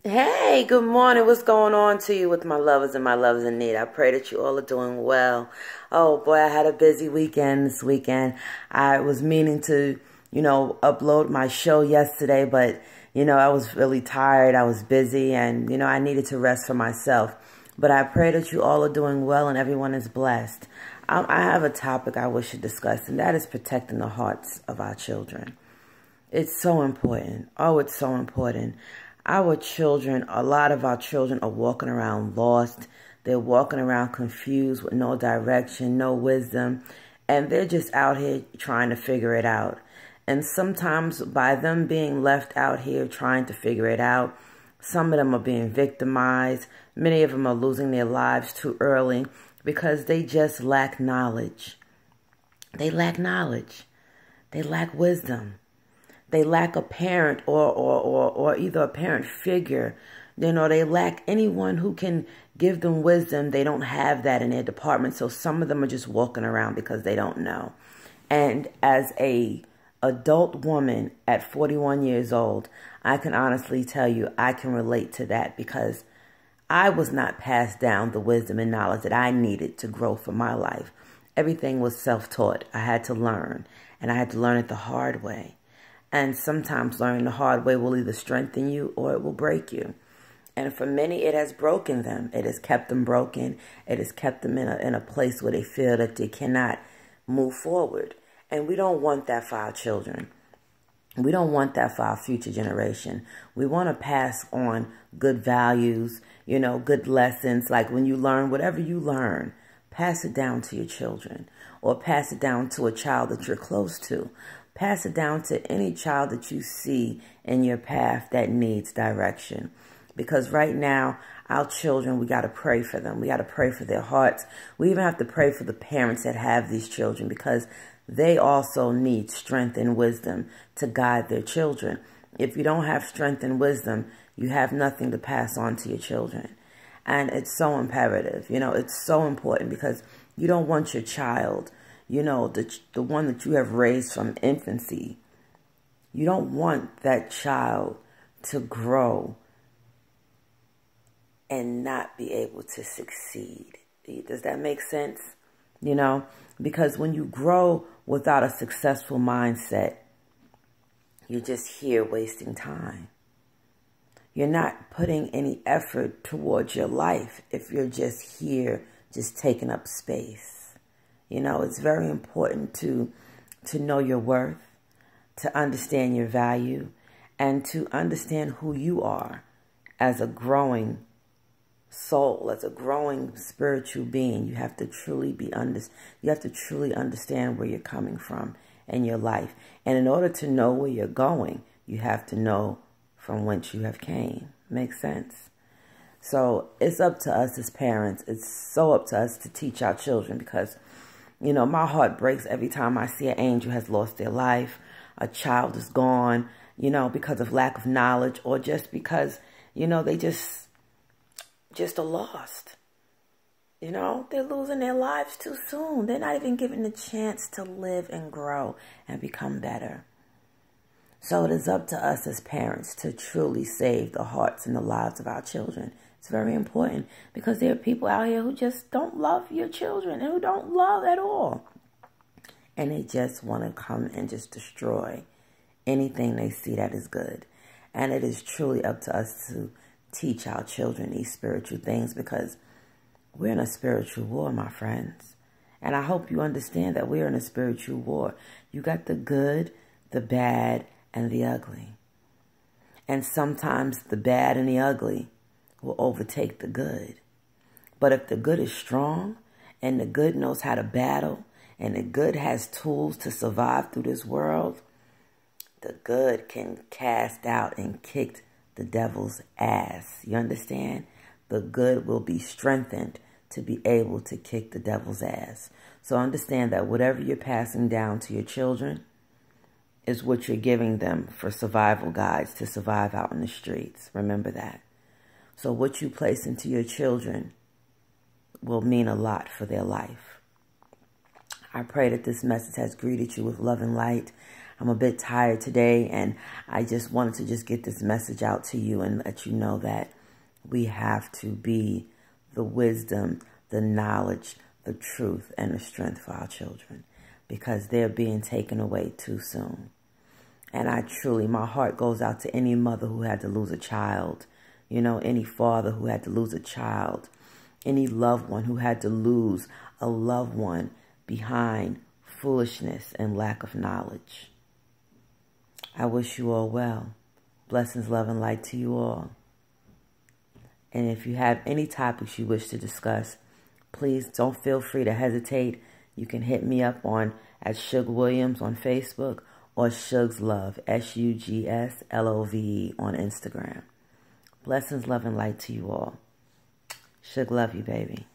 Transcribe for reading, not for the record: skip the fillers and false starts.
Hey, good morning. What's going on to you with my lovers and my lovers in need? I pray that you all are doing well. Oh boy, I had a busy weekend this weekend. I was meaning to, upload my show yesterday, but, I was really tired. I was busy and, I needed to rest for myself. But I pray that you all are doing well and everyone is blessed. I have a topic I wish to discuss, and that is protecting the hearts of our children. It's so important. Oh, it's so important. Our children, a lot of our children are walking around lost. They're walking around confused with no direction, no wisdom, and they're just out here trying to figure it out. And sometimes by them being left out here trying to figure it out, some of them are being victimized. Many of them are losing their lives too early because they just lack knowledge. They lack knowledge. They lack wisdom. They lack a parent or either a parent figure. They lack anyone who can give them wisdom. They don't have that in their department. So some of them are just walking around because they don't know. And as a adult woman at 41 years old, I can honestly tell you I can relate to that because I was not passed down the wisdom and knowledge that I needed to grow for my life. Everything was self-taught. I had to learn, and I had to learn it the hard way. And sometimes learning the hard way will either strengthen you or it will break you. And for many, it has broken them. It has kept them broken. It has kept them in a place where they feel that they cannot move forward. And we don't want that for our children. We don't want that for our future generation. We want to pass on good values, good lessons. Like when you learn, whatever you learn, pass it down to your children or pass it down to a child that you're close to. Pass it down to any child that you see in your path that needs direction. Because right now, our children, we got to pray for them. We got to pray for their hearts. We even have to pray for the parents that have these children because they also need strength and wisdom to guide their children. If you don't have strength and wisdom, you have nothing to pass on to your children. And it's so imperative. It's so important because you don't want your child, the one that you have raised from infancy. You don't want that child to grow and not be able to succeed. Does that make sense? Because when you grow without a successful mindset, you're just here wasting time. You're not putting any effort towards your life if you're just here, just taking up space. It's very important to know your worth, to understand your value, and to understand who you are as a growing soul, as a growing spiritual being. You have to truly understand where you're coming from in your life. And in order to know where you're going, you have to know from whence you have came. Makes sense? So it's up to us as parents. It's so up to us to teach our children because my heart breaks every time I see an angel has lost their life, a child is gone, because of lack of knowledge or just because, they just are lost. They're losing their lives too soon. They're not even given the chance to live and grow and become better. So it is up to us as parents to truly save the hearts and the lives of our children. It's very important because there are people out here who just don't love your children and who don't love at all. And they just want to come and just destroy anything they see that is good. And it is truly up to us to teach our children these spiritual things because we're in a spiritual war, my friends. And I hope you understand that we're in a spiritual war. You got the good, the bad, and the ugly. And sometimes the bad and the ugly will overtake the good. But if the good is strong and the good knows how to battle and the good has tools to survive through this world, the good can cast out and kick the devil's ass. You understand? The good will be strengthened to be able to kick the devil's ass. So understand that whatever you're passing down to your children is what you're giving them for survival guides to survive out in the streets. Remember that. So what you place into your children will mean a lot for their life. I pray that this message has greeted you with love and light. I'm a bit tired today, and I just wanted to just get this message out to you and let you know that we have to be the wisdom, the knowledge, the truth, and the strength for our children, because they're being taken away too soon. And I truly, my heart goes out to any mother who had to lose a child, you know, any father who had to lose a child, any loved one who had to lose a loved one behind foolishness and lack of knowledge. I wish you all well. Blessings, love, and light to you all. And if you have any topics you wish to discuss, please don't feel free to hesitate. You can hit me up at Shug Williams on Facebook, or Shugs Love, SUGSLOVE on Instagram. Blessings, love, and light to you all. Shug love you, baby.